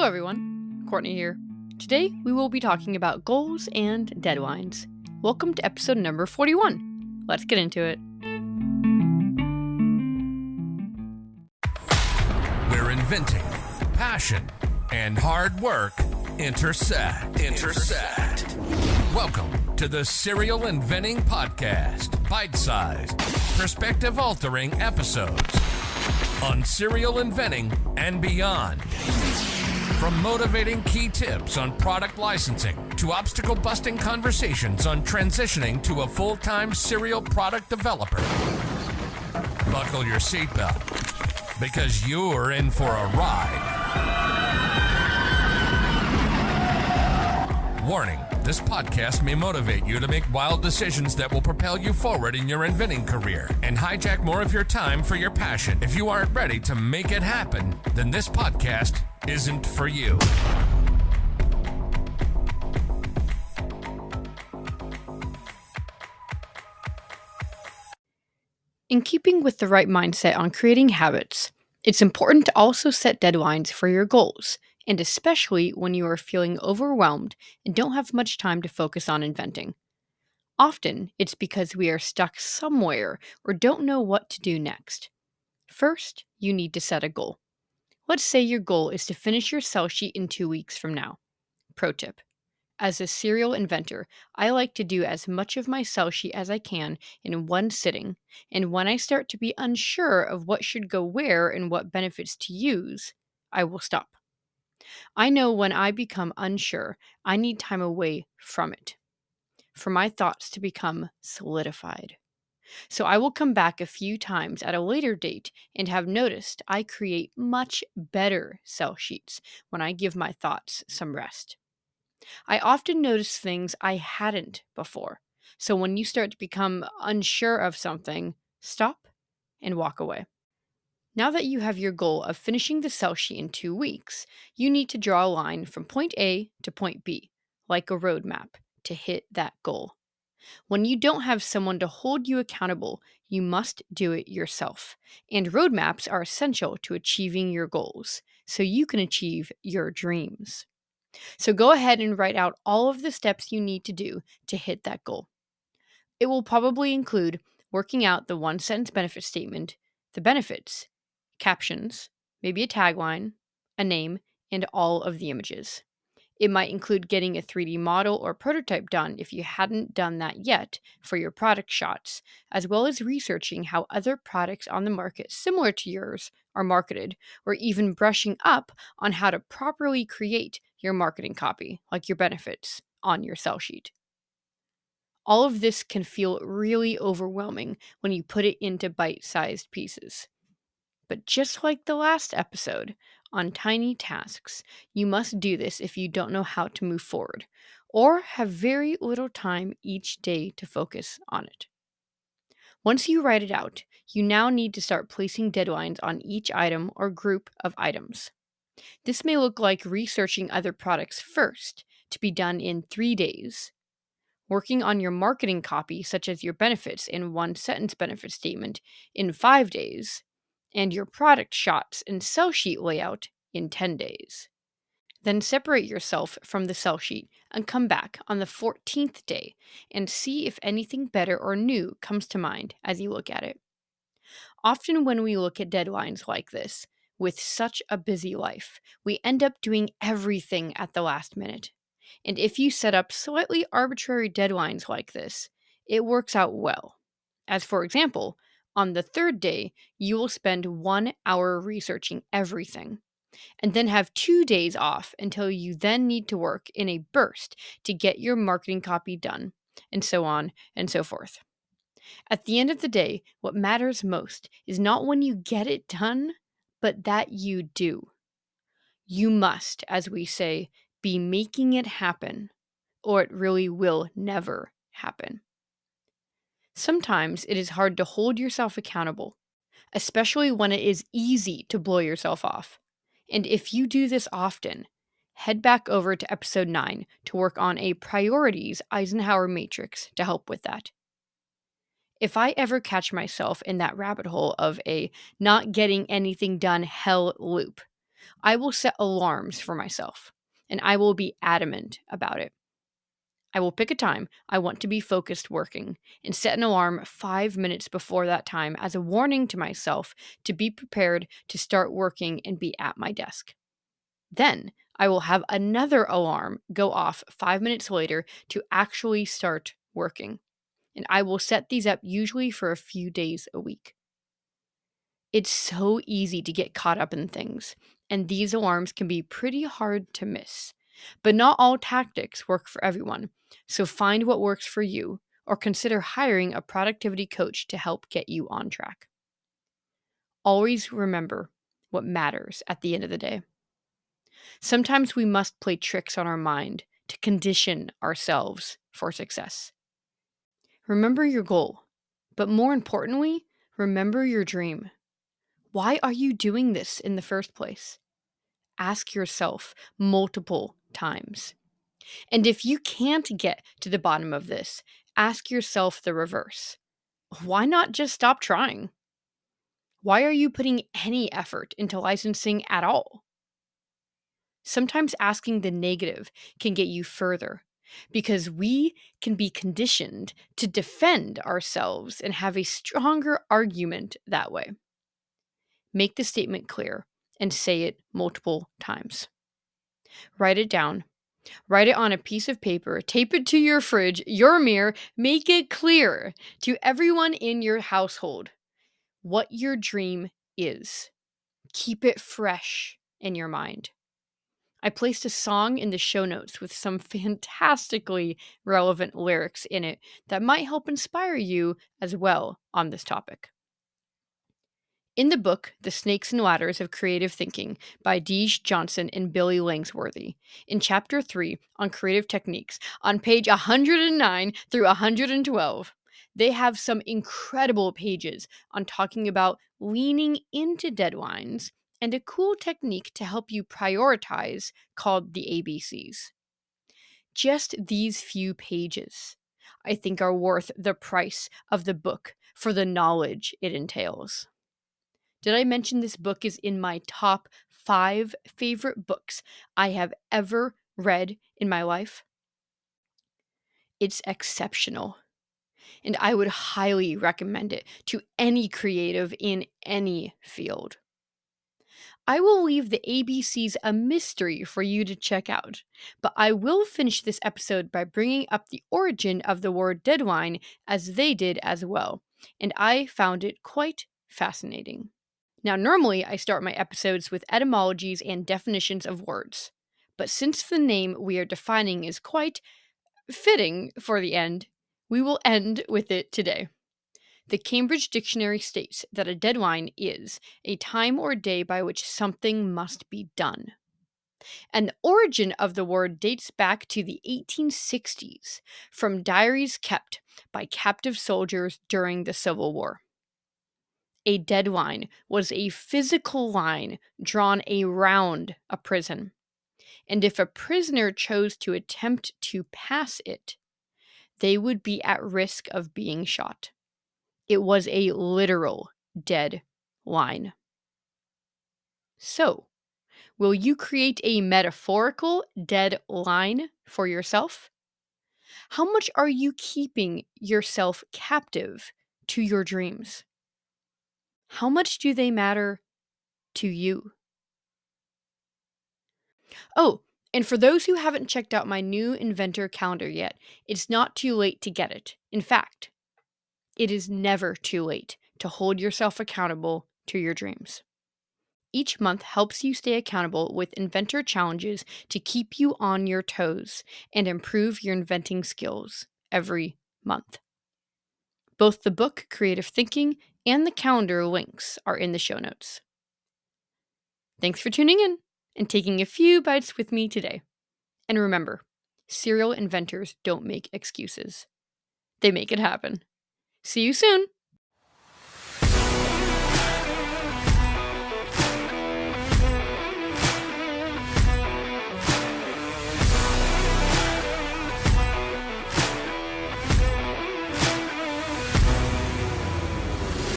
Hello everyone, Courtney here. Today we will be talking about goals and deadlines. Welcome to episode number 41. Let's get into it. Where inventing, passion, and hard work intersect. Welcome to the Serial Inventing Podcast. Bite-sized, perspective-altering episodes on serial inventing and beyond. From motivating key tips on product licensing to obstacle-busting conversations on transitioning to a full-time serial product developer. Buckle your seatbelt, because you're in for a ride. Warning, this podcast may motivate you to make wild decisions that will propel you forward in your inventing career and hijack more of your time for your passion. If you aren't ready to make it happen, then this podcast isn't for you. In keeping with the right mindset on creating habits, it's important to also set deadlines for your goals, and especially when you are feeling overwhelmed and don't have much time to focus on inventing. Often, it's because we are stuck somewhere or don't know what to do next. First, you need to set a goal. Let's say your goal is to finish your sell sheet in 2 weeks from now. Pro tip. As a serial inventor, I like to do as much of my sell sheet as I can in one sitting, and when I start to be unsure of what should go where and what benefits to use, I will stop. I know when I become unsure, I need time away from it, for my thoughts to become solidified. So I will come back a few times at a later date and have noticed I create much better sell sheets when I give my thoughts some rest. I often notice things I hadn't before. So when you start to become unsure of something, stop and walk away. Now that you have your goal of finishing the sell sheet in 2 weeks, you need to draw a line from point A to point B, like a roadmap, to hit that goal. When you don't have someone to hold you accountable, you must do it yourself. And roadmaps are essential to achieving your goals, so you can achieve your dreams. So go ahead and write out all of the steps you need to do to hit that goal. It will probably include working out the one-sentence benefit statement, the benefits, captions, maybe a tagline, a name, and all of the images. It might include getting a 3D model or prototype done if you hadn't done that yet for your product shots, as well as researching how other products on the market similar to yours are marketed, or even brushing up on how to properly create your marketing copy, like your benefits, on your sell sheet. All of this can feel really overwhelming when you put it into bite-sized pieces. But just like the last episode on tiny tasks, you must do this if you don't know how to move forward or have very little time each day to focus on it. Once you write it out, you now need to start placing deadlines on each item or group of items. This may look like researching other products first, to be done in 3 days, working on your marketing copy, such as your benefits in one-sentence benefit statement, in 5 days, and your product shots and sell sheet layout in 10 days. Then separate yourself from the sell sheet and come back on the 14th day and see if anything better or new comes to mind as you look at it. Often when we look at deadlines like this, with such a busy life, we end up doing everything at the last minute. And if you set up slightly arbitrary deadlines like this, it works out well. As for example, on the 3rd day, you will spend 1 hour researching everything, and then have 2 days off until you then need to work in a burst to get your marketing copy done, and so on and so forth. At the end of the day, what matters most is not when you get it done, but that you do. You must, as we say, be making it happen, or it really will never happen. Sometimes it is hard to hold yourself accountable, especially when it is easy to blow yourself off. And if you do this often, head back over to episode 9 to work on a priorities Eisenhower matrix to help with that. If I ever catch myself in that rabbit hole of a not getting anything done hell loop, I will set alarms for myself, and I will be adamant about it. I will pick a time I want to be focused working and set an alarm 5 minutes before that time as a warning to myself to be prepared to start working and be at my desk. Then I will have another alarm go off 5 minutes later to actually start working. And I will set these up usually for a few days a week. It's so easy to get caught up in things, and these alarms can be pretty hard to miss. But not all tactics work for everyone, so find what works for you or consider hiring a productivity coach to help get you on track. Always remember what matters at the end of the day. Sometimes we must play tricks on our mind to condition ourselves for success. Remember your goal, but more importantly, remember your dream. Why are you doing this in the first place? Ask yourself multiple times. And if you can't get to the bottom of this, ask yourself the reverse. Why not just stop trying? Why are you putting any effort into licensing at all? Sometimes asking the negative can get you further because we can be conditioned to defend ourselves and have a stronger argument that way. Make the statement clear and say it multiple times. Write it down. Write it on a piece of paper, tape it to your fridge, your mirror, make it clear to everyone in your household what your dream is. Keep it fresh in your mind. I placed a song in the show notes with some fantastically relevant lyrics in it that might help inspire you as well on this topic. In the book, The Snakes and Ladders of Creative Thinking by Deej Johnson and Billy Langsworthy, in Chapter 3 on Creative Techniques, on page 109 through 112, they have some incredible pages on talking about leaning into deadlines and a cool technique to help you prioritize called the ABCs. Just these few pages, I think, are worth the price of the book for the knowledge it entails. Did I mention this book is in my top 5 favorite books I have ever read in my life? It's exceptional, and I would highly recommend it to any creative in any field. I will leave the ABCs a mystery for you to check out, but I will finish this episode by bringing up the origin of the word deadline as they did as well, and I found it quite fascinating. Now, normally I start my episodes with etymologies and definitions of words, but since the name we are defining is quite fitting for the end, we will end with it today. The Cambridge Dictionary states that a deadline is a time or day by which something must be done. And the origin of the word dates back to the 1860s from diaries kept by captive soldiers during the Civil War. A deadline was a physical line drawn around a prison, and if a prisoner chose to attempt to pass it, they would be at risk of being shot. It was a literal dead line. So, will you create a metaphorical dead line for yourself? How much are you keeping yourself captive to your dreams? How much do they matter to you? Oh, and for those who haven't checked out my new inventor calendar yet, it's not too late to get it. In fact, it is never too late to hold yourself accountable to your dreams. Each month helps you stay accountable with inventor challenges to keep you on your toes and improve your inventing skills every month. Both the book, Creative Thinking, and the calendar links are in the show notes. Thanks for tuning in and taking a few bites with me today. And remember, serial inventors don't make excuses. They make it happen. See you soon!